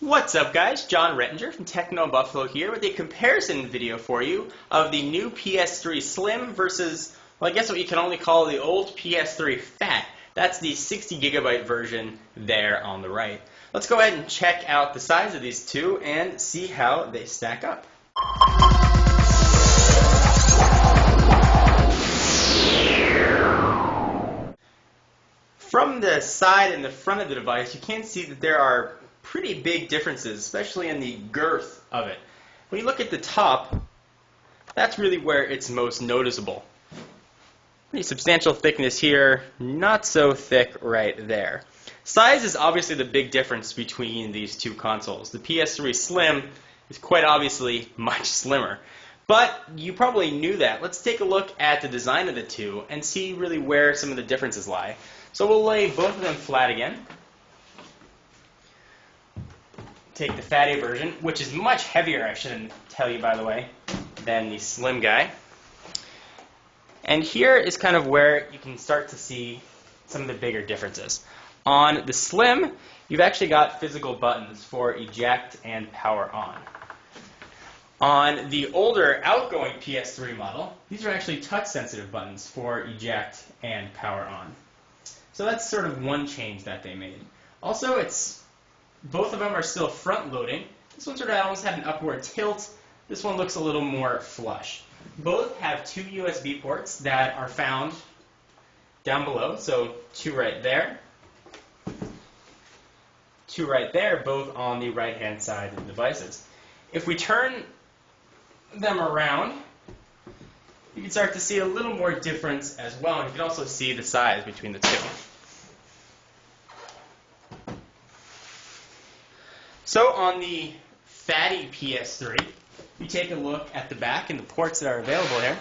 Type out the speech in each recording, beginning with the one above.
What's up guys, John Rettinger from Techno Buffalo here with a comparison video for you of the new PS3 Slim versus, well, I guess what you can only call the old PS3 Fat. That's the 60 gigabyte version there on the right. Let's go ahead and check out the size of these two and see how they stack up. From the side and the front of the device, you can see that there are pretty big differences, especially in the girth of it. When you look at the top, that's really where it's most noticeable. Pretty substantial thickness here, not so thick right there. Size is obviously the big difference between these two consoles. The PS3 Slim is quite obviously much slimmer. But you probably knew that. Let's take a look at the design of the two and see really where some of the differences lie. So we'll lay both of them flat again. Take the fatty version, which is much heavier, I should tell you by the way, than the slim guy. And here is kind of where you can start to see some of the bigger differences. On the slim, you've actually got physical buttons for eject and power on. On the older outgoing PS3 model, these are actually touch-sensitive buttons for eject and power on. So that's sort of one change that they made. Also, both of them are still front-loading. This one sort of almost had an upward tilt. This one looks a little more flush. Both have two USB ports that are found down below. So two right there, both on the right-hand side of the devices. If we turn them around, you can start to see a little more difference as well. And you can also see the size between the two. So on the fatty PS3, you take a look at the back and the ports that are available here.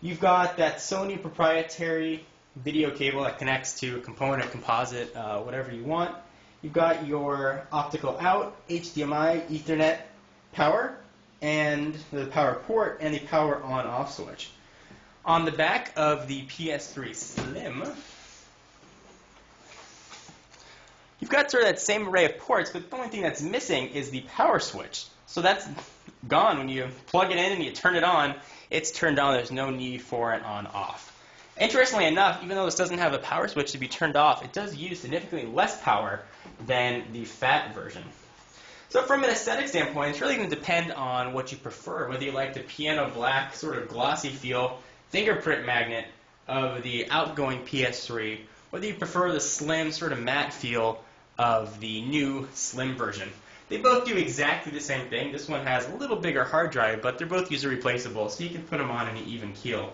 You've got that Sony proprietary video cable that connects to a component, composite, whatever you want. You've got your optical out, HDMI, Ethernet power, and the power port and the power on-off switch. On the back of the PS3 Slim, you've got sort of that same array of ports, but the only thing that's missing is the power switch. So that's gone. When you plug it in and you turn it on, it's turned on. There's no need for it on-off. Interestingly enough, even though this doesn't have a power switch to be turned off, it does use significantly less power than the fat version. So from an aesthetic standpoint, it's really going to depend on what you prefer, whether you like the piano black, sort of glossy feel, fingerprint magnet of the outgoing PS3, whether you prefer the slim, sort of matte feel of the new slim version. They both do exactly the same thing. This one has a little bigger hard drive, but they're both user replaceable, so you can put them on an even keel.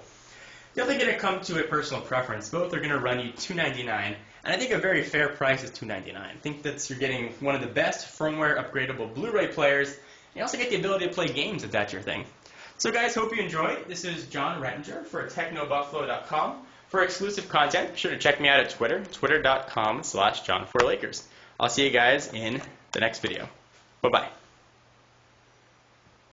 Definitely going to come to a personal preference. Both are going to run you $299, and I think a very fair price is $299. I think that you're getting one of the best firmware upgradable Blu-ray players, and you also get the ability to play games if that's your thing. So guys, hope you enjoyed. This is John Rettinger for technobuffalo.com. For exclusive content, be sure to check me out at Twitter, twitter.com/John4Lakers. I'll see you guys in the next video. Bye-bye.